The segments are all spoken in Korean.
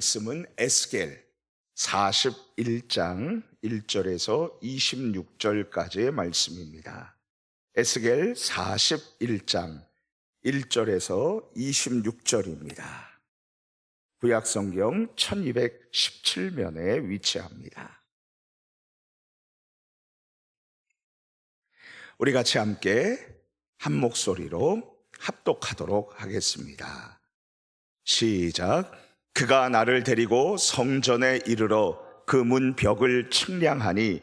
말씀은 에스겔 41장 1절에서 26절까지의 말씀입니다. 에스겔 41장 1절에서 26절입니다. 구약성경 1217면에 위치합니다. 우리 같이 함께 한 목소리로 합독하도록 하겠습니다. 시작. 그가 나를 데리고 성전에 이르러 그 문 벽을 측량하니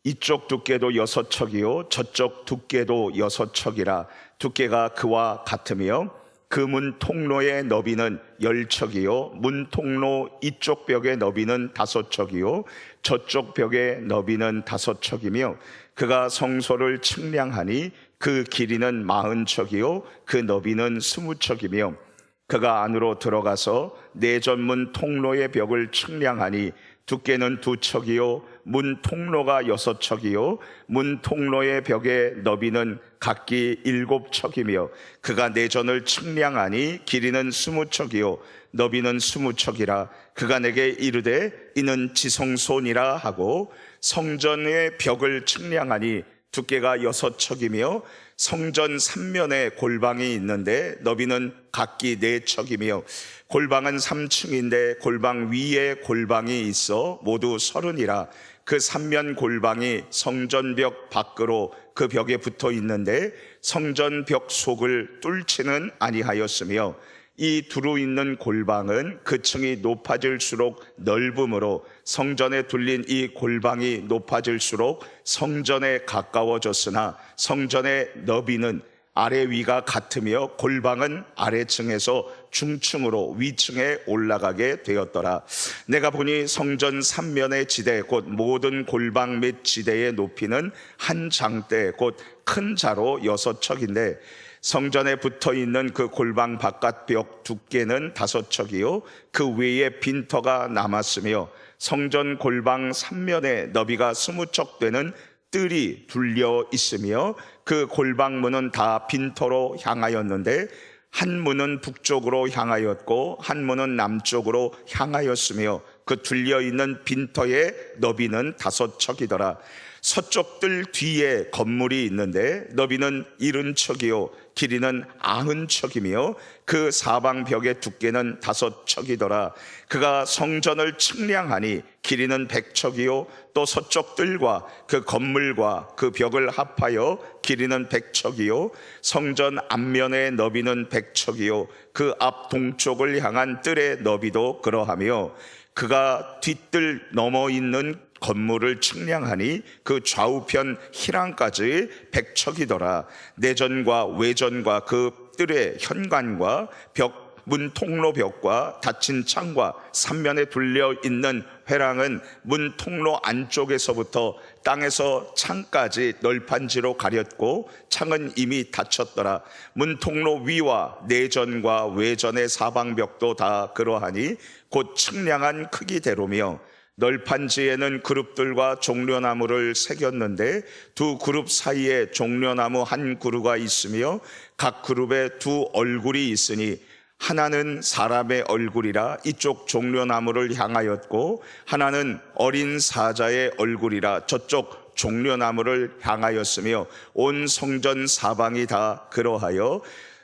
이쪽 두께도 6척이요 저쪽 두께도 6척이라 두께가 그와 같으며 그 문 통로의 너비는 10척이요 문 통로 이쪽 벽의 너비는 5척이요 저쪽 벽의 너비는 5척이며 그가 성소를 측량하니 그 길이는 40척이요 그 너비는 20척이며 그가 안으로 들어가서 내전문 통로의 벽을 측량하니 두께는 2척이요 문 통로가 6척이요 문 통로의 벽의 너비는 각기 7척이며 그가 내전을 측량하니 길이는 20척이요 너비는 20척이라 그가 내게 이르되 이는 지성소니라 하고 성전의 벽을 측량하니 두께가 6척이며 성전 3면에 골방이 있는데 너비는 각기 4척이며 골방은 3층인데 골방 위에 골방이 있어 모두 30이라 그 3면 골방이 성전벽 밖으로 그 벽에 붙어 있는데 성전벽 속을 뚫지는 아니하였으며 이 두루 있는 골방은 그 층이 높아질수록 넓음으로 성전에 둘린 이 골방이 높아질수록 성전에 가까워졌으나 성전의 너비는 아래 위가 같으며 골방은 아래층에서 중층으로 위층에 올라가게 되었더라. 내가 보니 성전 3면의 지대 곧 모든 골방 및 지대의 높이는 한 장대 곧 큰 자로 6척인데 성전에 붙어있는 그 골방 바깥벽 두께는 5척이요 그 외에 빈터가 남았으며 성전 골방 3면에 너비가 20척 되는 뜰이 둘려 있으며 그 골방문은 다 빈터로 향하였는데 한 문은 북쪽으로 향하였고 한 문은 남쪽으로 향하였으며 그 둘려 있는 빈터의 너비는 5척이더라. 서쪽 뜰 뒤에 건물이 있는데 너비는 70척이요 길이는 90척이며 그 사방 벽의 두께는 5척이더라. 그가 성전을 측량하니 길이는 100척이요 또 서쪽 뜰과 그 건물과 그 벽을 합하여 길이는 100척이요 성전 앞면의 너비는 100척이요 그 앞 동쪽을 향한 뜰의 너비도 그러하며 그가 뒷뜰 넘어 있는 건물을 측량하니 그 좌우편 희랑까지 100척이더라. 내전과 외전과 그 뜰의 현관과 벽, 문 통로 벽과 닫힌 창과 3면에 둘려 있는 회랑은 문 통로 안쪽에서부터 땅에서 창까지 널판지로 가렸고 창은 이미 닫혔더라. 문 통로 위와 내전과 외전의 사방벽도 다 그러하니 곧 측량한 크기대로며 널판지에는 그룹들과 종려나무를 새겼는데 두 그룹 사이에 종려나무 한 그루가 있으며 각 그룹에 두 얼굴이 있으니 하나는 사람의 얼굴이라 이쪽 종려나무를 향하였고 하나는 어린 사자의 얼굴이라 저쪽 종려나무를 향하였으며 온 성전 사방이 다 그러하여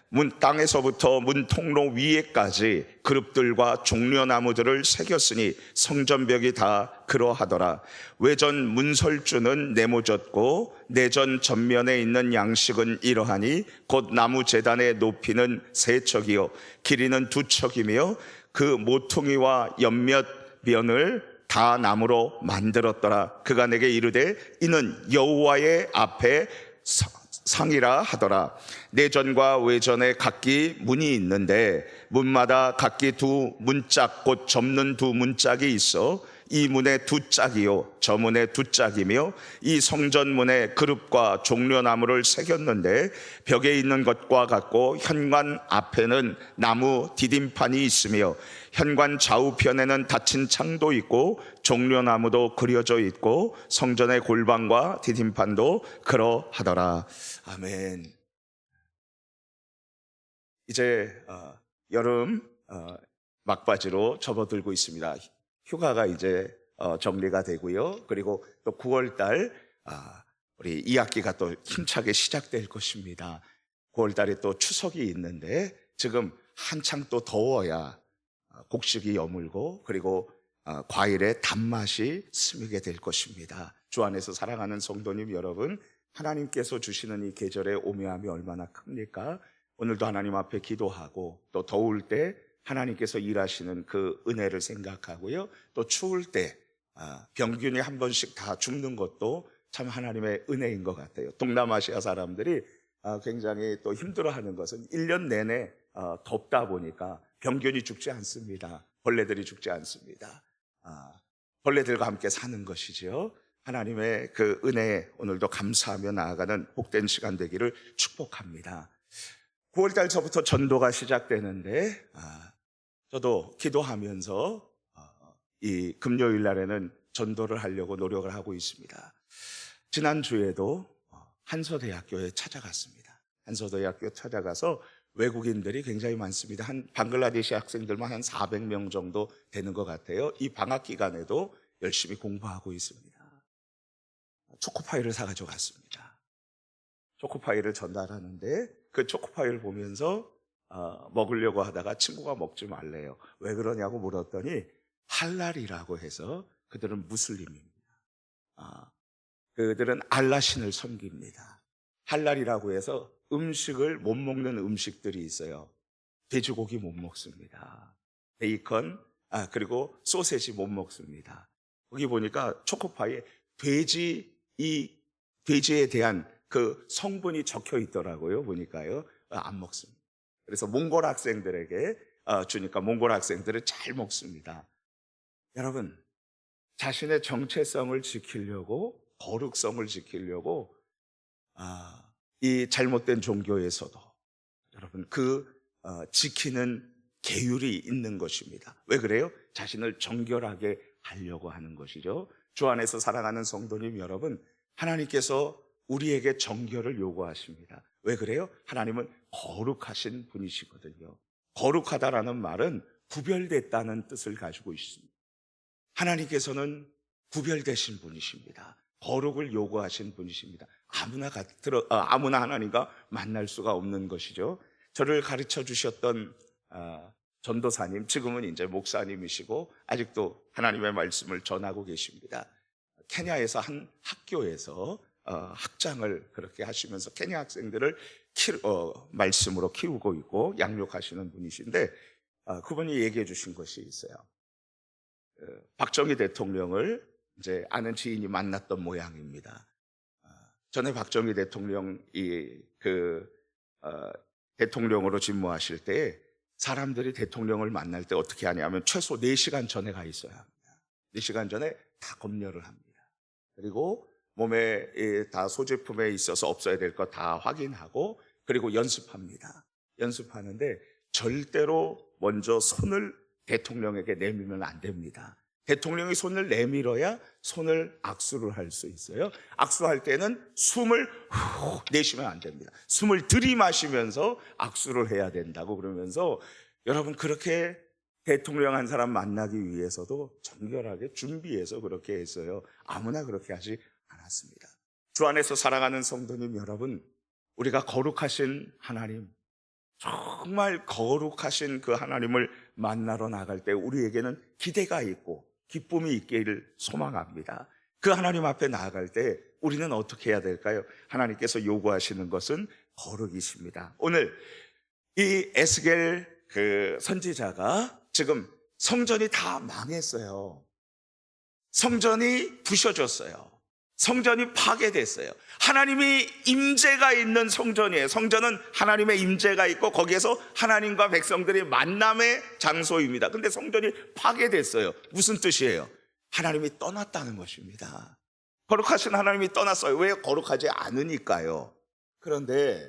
문 땅에서부터 문 통로 위에까지 그룹들과 종려나무들을 새겼으니 성전벽이 다 그러하더라. 외전 문설주는 네모졌고 내전 전면에 있는 양식은 이러하니 곧 나무 제단의 높이는 3척이요 길이는 2척이며 그 모퉁이와 옆몇 면을 다 나무로 만들었더라. 그가 내게 이르되 이는 여호와의 앞에 상이라 하더라. 내전과 외전에 각기 문이 있는데 문마다 각기 두 문짝 곧 접는 두 문짝이 있어 이 문에 2짝이요 저 문에 2짝이며 이 성전문에 그룹과 종려나무를 새겼는데 벽에 있는 것과 같고 현관 앞에는 나무 디딤판이 있으며 현관 좌우편에는 닫힌 창도 있고 종려나무도 그려져 있고 성전의 골방과 디딤판도 그러하더라. 아멘. 이제 여름 막바지로 접어들고 있습니다. 휴가가 이제 정리가 되고요. 그리고 또 9월 달 우리 2학기가 또 힘차게 시작될 것입니다. 9월 달에 또 추석이 있는데 지금 한창 또 더워야 곡식이 여물고 그리고 과일의 단맛이 스미게 될 것입니다. 주 안에서 사랑하는 성도님 여러분, 하나님께서 주시는 이 계절의 오묘함이 얼마나 큽니까? 오늘도 하나님 앞에 기도하고 또 더울 때 하나님께서 일하시는 그 은혜를 생각하고요. 또 추울 때 병균이 한 번씩 다 죽는 것도 참 하나님의 은혜인 것 같아요. 동남아시아 사람들이 굉장히 또 힘들어하는 것은 1년 내내 덥다 보니까 병균이 죽지 않습니다. 벌레들이 죽지 않습니다. 벌레들과 함께 사는 것이죠. 하나님의 그 은혜에 오늘도 감사하며 나아가는 복된 시간 되기를 축복합니다. 9월 달서부터 전도가 시작되는데 저도 기도하면서 이 금요일 날에는 전도를 하려고 노력을 하고 있습니다. 지난주에도 한서대학교에 찾아갔습니다. 한서대학교 찾아가서 외국인들이 굉장히 많습니다. 한 방글라데시 학생들만 한 400명 정도 되는 것 같아요. 이 방학 기간에도 열심히 공부하고 있습니다. 초코파이를 사가지고 갔습니다. 초코파이를 전달하는데 그 초코파이를 보면서 먹으려고 하다가 친구가 먹지 말래요. 왜 그러냐고 물었더니 할랄이라고 해서 그들은 무슬림입니다. 그들은 알라신을 섬깁니다. 할랄이라고 해서 음식을 못 먹는 음식들이 있어요. 돼지고기 못 먹습니다. 베이컨, 그리고 소세지 못 먹습니다. 거기 보니까 초코파이에 돼지에 대한 그 성분이 적혀 있더라고요. 보니까요. 안 먹습니다. 그래서 몽골 학생들에게 주니까 몽골 학생들은 잘 먹습니다. 여러분, 자신의 정체성을 지키려고, 거룩성을 지키려고 이 잘못된 종교에서도 여러분 지키는 계율이 있는 것입니다. 왜 그래요? 자신을 정결하게 하려고 하는 것이죠. 주 안에서 사랑하는 성도님 여러분, 하나님께서 우리에게 정결을 요구하십니다. 왜 그래요? 하나님은 거룩하신 분이시거든요. 거룩하다라는 말은 구별됐다는 뜻을 가지고 있습니다. 하나님께서는 구별되신 분이십니다. 거룩을 요구하신 분이십니다. 아무나 하나님과 만날 수가 없는 것이죠. 저를 가르쳐 주셨던 전도사님, 지금은 이제 목사님이시고 아직도 하나님의 말씀을 전하고 계십니다. 케냐에서 한 학교에서 학장을 그렇게 하시면서 케냐 학생들을 말씀으로 키우고 있고 양육하시는 분이신데 그분이 얘기해 주신 것이 있어요. 박정희 대통령을 이제 아는 지인이 만났던 모양입니다. 전에 박정희 대통령이 대통령으로 직무하실 때 사람들이 대통령을 만날 때 어떻게 하냐면 최소 4시간 전에 가 있어야 합니다. 4시간 전에 다 검열을 합니다. 그리고 몸에 다 소지품에 있어서 없어야 될 거 다 확인하고 그리고 연습합니다. 연습하는데 절대로 먼저 손을 대통령에게 내밀면 안 됩니다. 대통령이 손을 내밀어야 손을 악수를 할 수 있어요. 악수할 때는 숨을 후 내쉬면 안 됩니다. 숨을 들이마시면서 악수를 해야 된다고 그러면서 여러분 그렇게 대통령 한 사람 만나기 위해서도 정결하게 준비해서 그렇게 했어요. 아무나 그렇게 하지 않았습니다. 주 안에서 사랑하는 성도님 여러분, 우리가 거룩하신 하나님, 정말 거룩하신 그 하나님을 만나러 나갈 때 우리에게는 기대가 있고 기쁨이 있기를 소망합니다. 그 하나님 앞에 나아갈 때 우리는 어떻게 해야 될까요? 하나님께서 요구하시는 것은 거룩이십니다. 오늘 이 에스겔 그 선지자가 지금 성전이 다 망했어요. 성전이 부셔졌어요. 성전이 파괴됐어요. 하나님이 임재가 있는 성전이에요. 성전은 하나님의 임재가 있고 거기에서 하나님과 백성들의 만남의 장소입니다. 근데 성전이 파괴됐어요. 무슨 뜻이에요? 하나님이 떠났다는 것입니다. 거룩하신 하나님이 떠났어요. 왜? 거룩하지 않으니까요. 그런데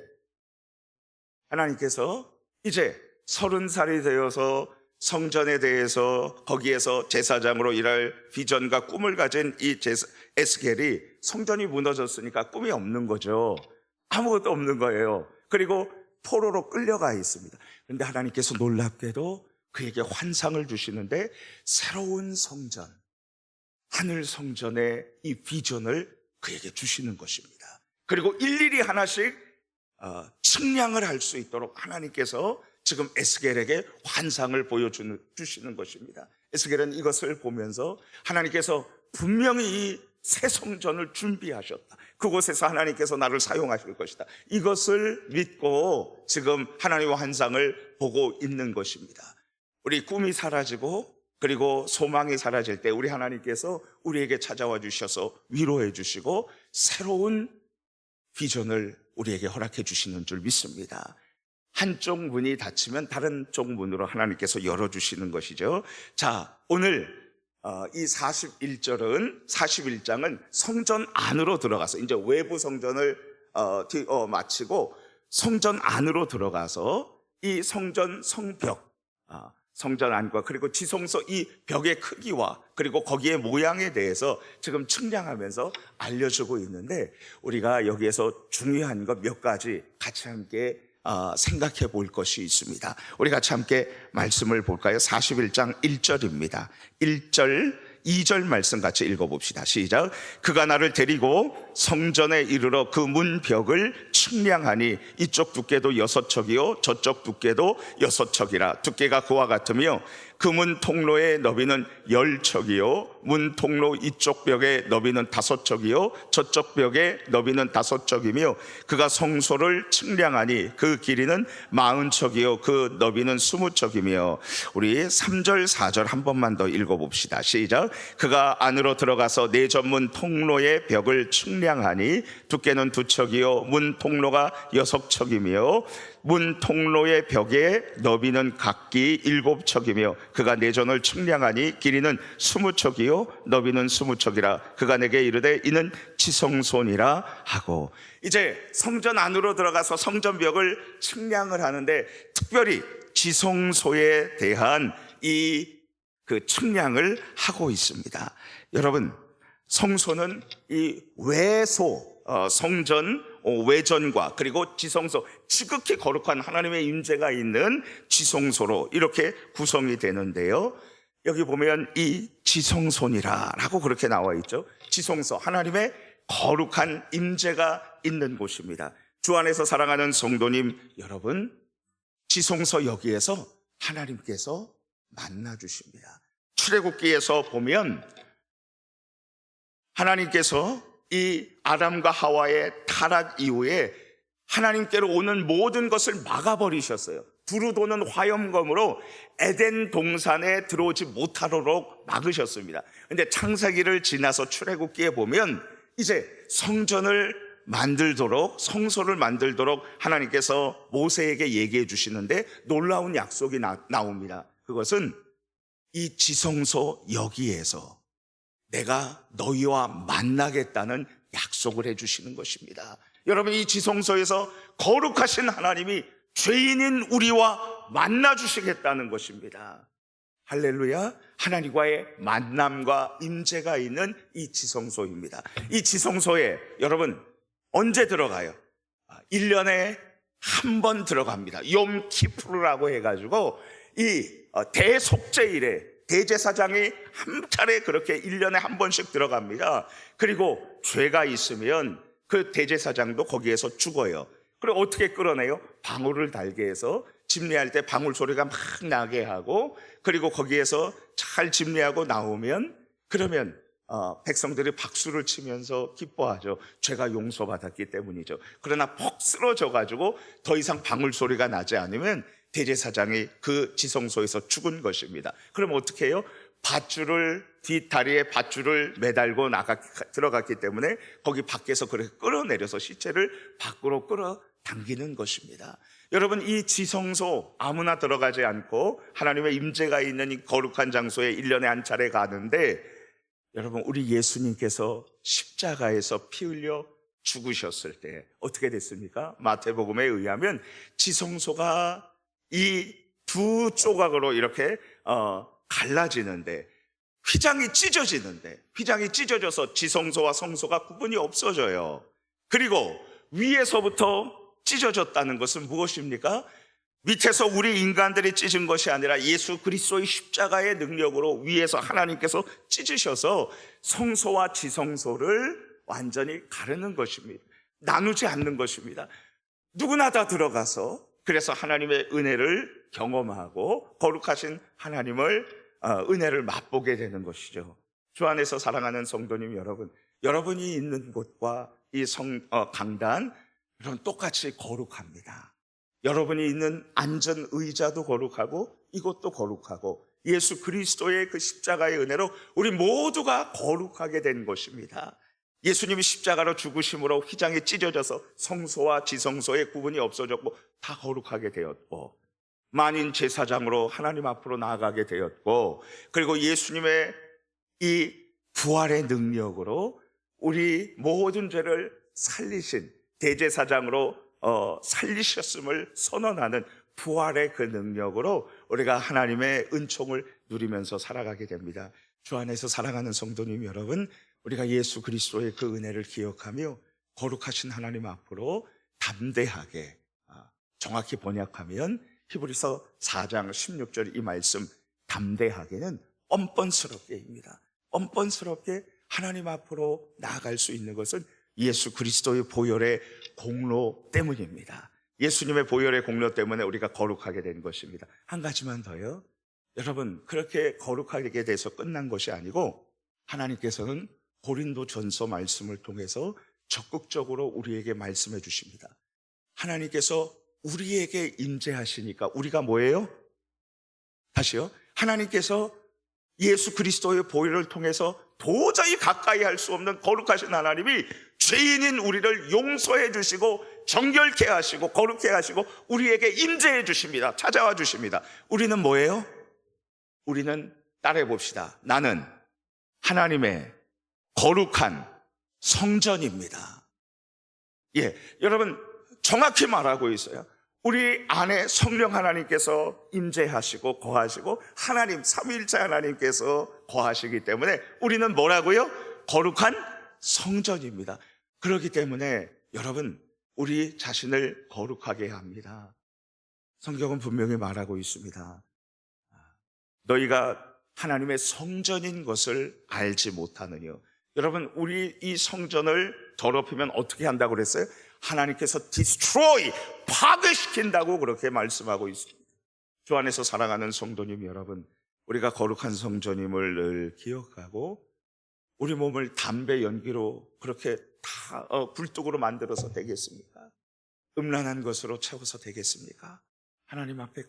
하나님께서 이제 30살이 되어서 성전에 대해서 거기에서 제사장으로 일할 비전과 꿈을 가진 이 에스겔이 성전이 무너졌으니까 꿈이 없는 거죠. 아무것도 없는 거예요. 그리고 포로로 끌려가 있습니다. 그런데 하나님께서 놀랍게도 그에게 환상을 주시는데 새로운 성전, 하늘 성전의 이 비전을 그에게 주시는 것입니다. 그리고 일일이 하나씩 측량을 할 수 있도록 하나님께서 지금 에스겔에게 환상을 보여주시는 것입니다. 에스겔은 이것을 보면서 하나님께서 분명히 이 새 성전을 준비하셨다, 그곳에서 하나님께서 나를 사용하실 것이다, 이것을 믿고 지금 하나님의 환상을 보고 있는 것입니다. 우리 꿈이 사라지고 그리고 소망이 사라질 때 우리 하나님께서 우리에게 찾아와 주셔서 위로해 주시고 새로운 비전을 우리에게 허락해 주시는 줄 믿습니다. 한쪽 문이 닫히면 다른 쪽 문으로 하나님께서 열어주시는 것이죠. 자, 오늘 이 41장은 성전 안으로 들어가서 이제 외부 성전을 마치고 성전 안으로 들어가서 이 성전 성벽, 성전 안과 그리고 지성소 이 벽의 크기와 그리고 거기에 모양에 대해서 지금 측량하면서 알려주고 있는데, 우리가 여기에서 중요한 것 몇 가지 같이 함께 생각해 볼 것이 있습니다. 우리 같이 함께 말씀을 볼까요? 41장 1절입니다. 1절, 2절 말씀 같이 읽어봅시다. 시작. 그가 나를 데리고 성전에 이르러 그 문벽을 측량하니 이쪽 두께도 6척이요 저쪽 두께도 6척이라. 두께가 그와 같으며 그 문 통로의 너비는 10척이요 문 통로 이쪽 벽의 너비는 5척이요 저쪽 벽의 너비는 5척이며 그가 성소를 측량하니 그 길이는 40척이요 그 너비는 20척이며. 우리 3절 4절 한 번만 더 읽어봅시다. 시작. 그가 안으로 들어가서 내 전문 통로의 벽을 측량하니 두께는 2척이요 문 통로가 6척이며 문 통로의 벽의 너비는 각기 7척이며 그가 내전을 측량하니 길이는 20척이요 너비는 20척이라. 그가 내게 이르되 이는 지성소니라 하고. 이제 성전 안으로 들어가서 성전벽을 측량을 하는데 특별히 지성소에 대한 그 측량을 하고 있습니다. 여러분, 성소는 이 외소, 성전 외전과 그리고 지성소, 지극히 거룩한 하나님의 임재가 있는 지성소로 이렇게 구성이 되는데요, 여기 보면 이 지성소니라라고 그렇게 나와 있죠. 지성소, 하나님의 거룩한 임재가 있는 곳입니다. 주 안에서 사랑하는 성도님 여러분, 지성소 여기에서 하나님께서 만나 주십니다. 출애굽기에서 보면 하나님께서 이 아담과 하와의 타락 이후에 하나님께로 오는 모든 것을 막아버리셨어요. 두루 도는 화염검으로 에덴 동산에 들어오지 못하도록 막으셨습니다. 그런데 창세기를 지나서 출애굽기에 보면 이제 성전을 만들도록, 성소를 만들도록 하나님께서 모세에게 얘기해 주시는데 놀라운 약속이 나옵니다. 그것은 이 지성소 여기에서 내가 너희와 만나겠다는 약속을 해주시는 것입니다. 여러분, 이 지성소에서 거룩하신 하나님이 죄인인 우리와 만나주시겠다는 것입니다. 할렐루야. 하나님과의 만남과 임재가 있는 이 지성소입니다. 이 지성소에 여러분 언제 들어가요? 1년에 한 번 들어갑니다. 욤 키푸르라고 해가지고 이 대속죄일에 대제사장이 한 차례 그렇게 1년에 한 번씩 들어갑니다. 그리고 죄가 있으면 그 대제사장도 거기에서 죽어요. 그리고 어떻게 끌어내요? 방울을 달게 해서 집례할 때 방울 소리가 막 나게 하고, 그리고 거기에서 잘 집례하고 나오면 그러면 백성들이 박수를 치면서 기뻐하죠. 죄가 용서받았기 때문이죠. 그러나 퍽 쓰러져가지고 더 이상 방울 소리가 나지 않으면 대제사장이 그 지성소에서 죽은 것입니다. 그럼 어떻게 해요? 밧줄을, 뒷다리에 밧줄을 매달고 들어갔기 때문에 거기 밖에서 그렇게 끌어내려서 시체를 밖으로 끌어당기는 것입니다. 여러분, 이 지성소 아무나 들어가지 않고 하나님의 임재가 있는 이 거룩한 장소에 1년에 한 차례 가는데, 여러분, 우리 예수님께서 십자가에서 피 흘려 죽으셨을 때 어떻게 됐습니까? 마태복음에 의하면 지성소가 이 두 조각으로 이렇게 갈라지는데, 휘장이 찢어져서 지성소와 성소가 구분이 없어져요. 그리고 위에서부터 찢어졌다는 것은 무엇입니까? 밑에서 우리 인간들이 찢은 것이 아니라 예수 그리스도의 십자가의 능력으로 위에서 하나님께서 찢으셔서 성소와 지성소를 완전히 가르는 것입니다. 나누지 않는 것입니다. 누구나 다 들어가서 그래서 하나님의 은혜를 경험하고 거룩하신 하나님을 은혜를 맛보게 되는 것이죠. 주 안에서 사랑하는 성도님 여러분, 여러분이 있는 곳과 이 강단 이런 똑같이 거룩합니다. 여러분이 있는 앉은 의자도 거룩하고 이곳도 거룩하고 예수 그리스도의 그 십자가의 은혜로 우리 모두가 거룩하게 된 것입니다. 예수님이 십자가로 죽으심으로 휘장이 찢어져서 성소와 지성소의 구분이 없어졌고 다 거룩하게 되었고, 만인 제사장으로 하나님 앞으로 나아가게 되었고, 그리고 예수님의 이 부활의 능력으로 우리 모든 죄를 살리신 대제사장으로 살리셨음을 선언하는 부활의 그 능력으로 우리가 하나님의 은총을 누리면서 살아가게 됩니다. 주 안에서 사랑하는 성도님 여러분, 우리가 예수 그리스도의 그 은혜를 기억하며 거룩하신 하나님 앞으로 담대하게, 정확히 번역하면 히브리서 4장 16절 이 말씀 담대하게는 뻔뻔스럽게입니다. 뻔뻔스럽게 하나님 앞으로 나아갈 수 있는 것은 예수 그리스도의 보혈의 공로 때문입니다. 예수님의 보혈의 공로 때문에 우리가 거룩하게 된 것입니다. 한 가지만 더요. 여러분, 그렇게 거룩하게 돼서 끝난 것이 아니고 하나님께서는 고린도전서 말씀을 통해서 적극적으로 우리에게 말씀해 주십니다. 하나님께서 우리에게 임재하시니까 우리가 뭐예요? 다시요. 하나님께서 예수 그리스도의 보혈을 통해서 도저히 가까이 할 수 없는 거룩하신 하나님이 죄인인 우리를 용서해 주시고 정결케 하시고 거룩케 하시고 우리에게 임재해 주십니다. 찾아와 주십니다. 우리는 뭐예요? 우리는 따라해 봅시다. 나는 하나님의 거룩한 성전입니다. 예, 여러분 정확히 말하고 있어요. 우리 안에 성령 하나님께서 임재하시고 거하시고 하나님 삼위일체 하나님께서 거하시기 때문에 우리는 뭐라고요? 거룩한 성전입니다. 그렇기 때문에 여러분 우리 자신을 거룩하게 합니다. 성경은 분명히 말하고 있습니다. 너희가 하나님의 성전인 것을 알지 못하느냐. 여러분 우리 이 성전을 더럽히면 어떻게 한다고 그랬어요? 하나님께서 destroy, 파괴시킨다고 그렇게 말씀하고 있습니다. 주 안에서 사랑하는 성도님 여러분, 우리가 거룩한 성전임을 늘 기억하고 우리 몸을 담배 연기로 그렇게 다 굴뚝으로 만들어서 되겠습니까? 음란한 것으로 채워서 되겠습니까? 하나님 앞에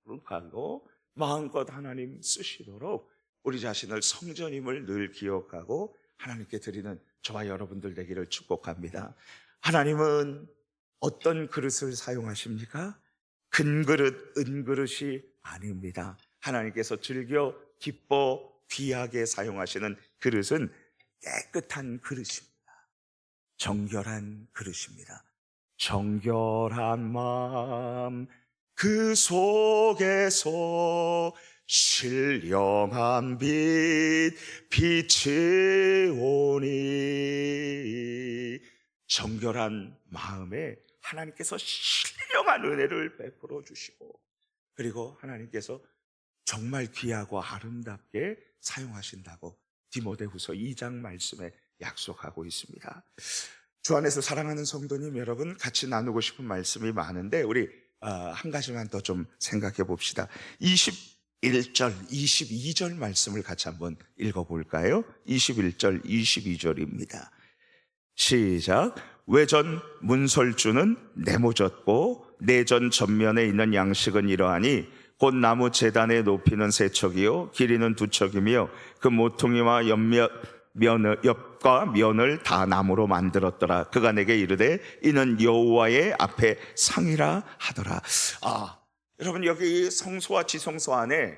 거룩하고 마음껏 하나님 쓰시도록 우리 자신을 성전임을 늘 기억하고 하나님께 드리는 저와 여러분들 되기를 축복합니다. 하나님은 어떤 그릇을 사용하십니까? 금그릇, 은그릇이 아닙니다. 하나님께서 즐겨 기뻐 귀하게 사용하시는 그릇은 깨끗한 그릇입니다. 정결한 그릇입니다. 정결한 마음 그 속에서 신령한 빛이 오니. 정결한 마음에 하나님께서 신령한 은혜를 베풀어 주시고 그리고 하나님께서 정말 귀하고 아름답게 사용하신다고 디모데후서 2장 말씀에 약속하고 있습니다. 주 안에서 사랑하는 성도님 여러분, 같이 나누고 싶은 말씀이 많은데 우리 한 가지만 더 좀 생각해 봅시다. 21절, 22절 말씀을 같이 한번 읽어볼까요? 21절, 22절입니다. 시작. 외전 문설주는 네모졌고 내전 전면에 있는 양식은 이러하니 곧 나무 제단에 높이는 세 척이요 길이는 두 척이며 그 모퉁이와 옆과 면을 다 나무로 만들었더라. 그가 내게 이르되 이는 여호와의 앞에 상이라 하더라. 여러분 여기 성소와 지성소 안에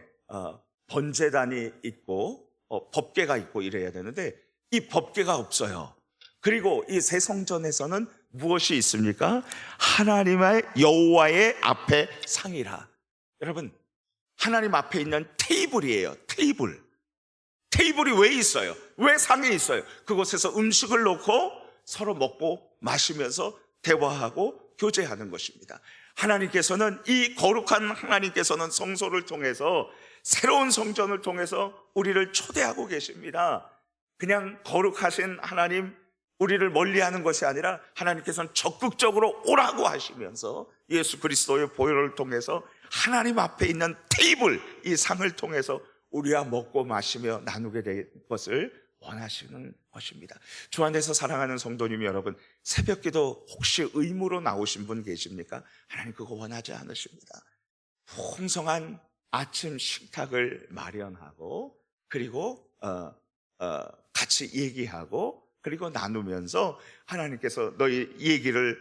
번제단이 있고 법궤가 있고 이래야 되는데 이 법궤가 없어요. 그리고 이 새 성전에서는 무엇이 있습니까? 하나님의 여호와의 앞에 상이라. 여러분 하나님 앞에 있는 테이블이에요. 테이블이 왜 있어요? 왜 상이 있어요? 그곳에서 음식을 놓고 서로 먹고 마시면서 대화하고 교제하는 것입니다. 하나님께서는 이 거룩한 하나님께서는 성소를 통해서 새로운 성전을 통해서 우리를 초대하고 계십니다. 그냥 거룩하신 하나님, 우리를 멀리하는 것이 아니라 하나님께서는 적극적으로 오라고 하시면서 예수 그리스도의 보혈을 통해서 하나님 앞에 있는 테이블, 이 상을 통해서 우리와 먹고 마시며 나누게 될 것을 원하시는 것입니다. 주 안에서 사랑하는 성도님 여러분, 새벽기도 혹시 의무로 나오신 분 계십니까? 하나님 그거 원하지 않으십니다. 풍성한 아침 식탁을 마련하고 그리고 같이 얘기하고 그리고 나누면서 하나님께서 너희 얘기를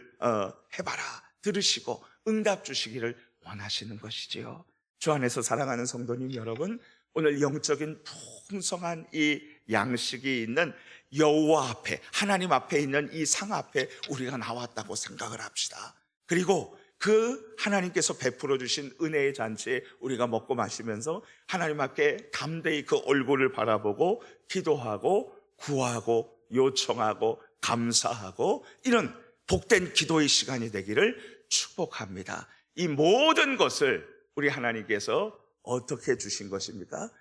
해봐라, 들으시고 응답 주시기를 원하시는 것이지요. 주 안에서 사랑하는 성도님 여러분, 오늘 영적인 풍성한 이 양식이 있는 여호와 앞에, 하나님 앞에 있는 이 상 앞에 우리가 나왔다고 생각을 합시다. 그리고 그 하나님께서 베풀어 주신 은혜의 잔치에 우리가 먹고 마시면서 하나님 앞에 담대히 그 얼굴을 바라보고 기도하고 구하고 요청하고 감사하고 이런 복된 기도의 시간이 되기를 축복합니다. 이 모든 것을 우리 하나님께서 어떻게 주신 것입니까?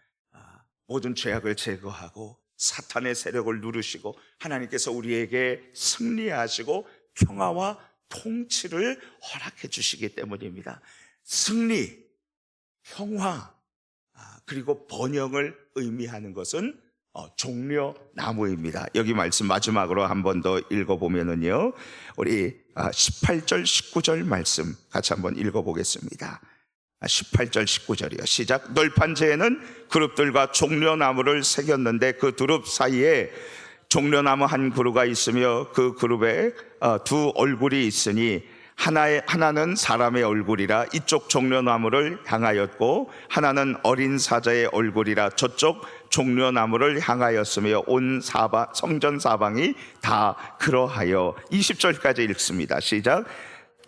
모든 죄악을 제거하고 사탄의 세력을 누르시고 하나님께서 우리에게 승리하시고 평화와 통치를 허락해 주시기 때문입니다. 승리, 평화, 그리고 번영을 의미하는 것은 종려나무입니다. 여기 말씀 마지막으로 한 번 더 읽어보면은요, 우리 18절 19절 말씀 같이 한번 읽어보겠습니다. 18절 19절이요 시작. 널판제에는 그룹들과 종려나무를 새겼는데 그 두릅 사이에 종려나무 한 그루가 있으며 그 그룹에 두 얼굴이 있으니 하나는 사람의 얼굴이라 이쪽 종려나무를 향하였고 하나는 어린 사자의 얼굴이라 저쪽 종려나무를 향하였으며 온 성전 사방이 다 그러하여. 20절까지 읽습니다. 시작.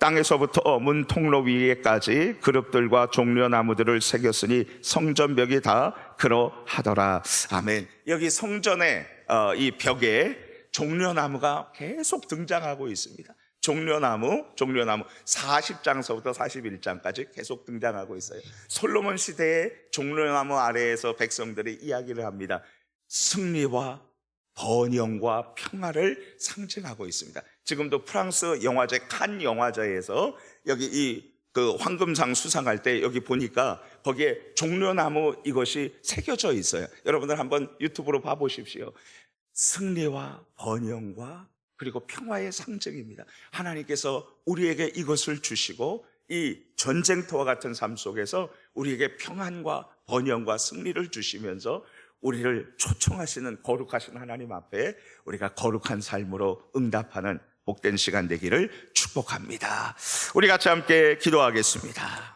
땅에서부터 문 통로 위에까지 그룹들과 종려나무들을 새겼으니 성전벽이 다 그러하더라. 아멘. 여기 성전의 이 벽에 종려나무가 계속 등장하고 있습니다. 종려나무 40장서부터 41장까지 계속 등장하고 있어요. 솔로몬 시대의 종려나무 아래에서 백성들이 이야기를 합니다. 승리와 번영과 평화를 상징하고 있습니다. 지금도 프랑스 영화제 칸 영화제에서 여기 그 황금상 수상할 때 여기 보니까 거기에 종려나무 이것이 새겨져 있어요. 여러분들 한번 유튜브로 봐보십시오. 승리와 번영과 그리고 평화의 상징입니다. 하나님께서 우리에게 이것을 주시고 이 전쟁터와 같은 삶 속에서 우리에게 평안과 번영과 승리를 주시면서 우리를 초청하시는 거룩하신 하나님 앞에 우리가 거룩한 삶으로 응답하는 복된 시간 되기를 축복합니다. 우리 같이 함께 기도하겠습니다.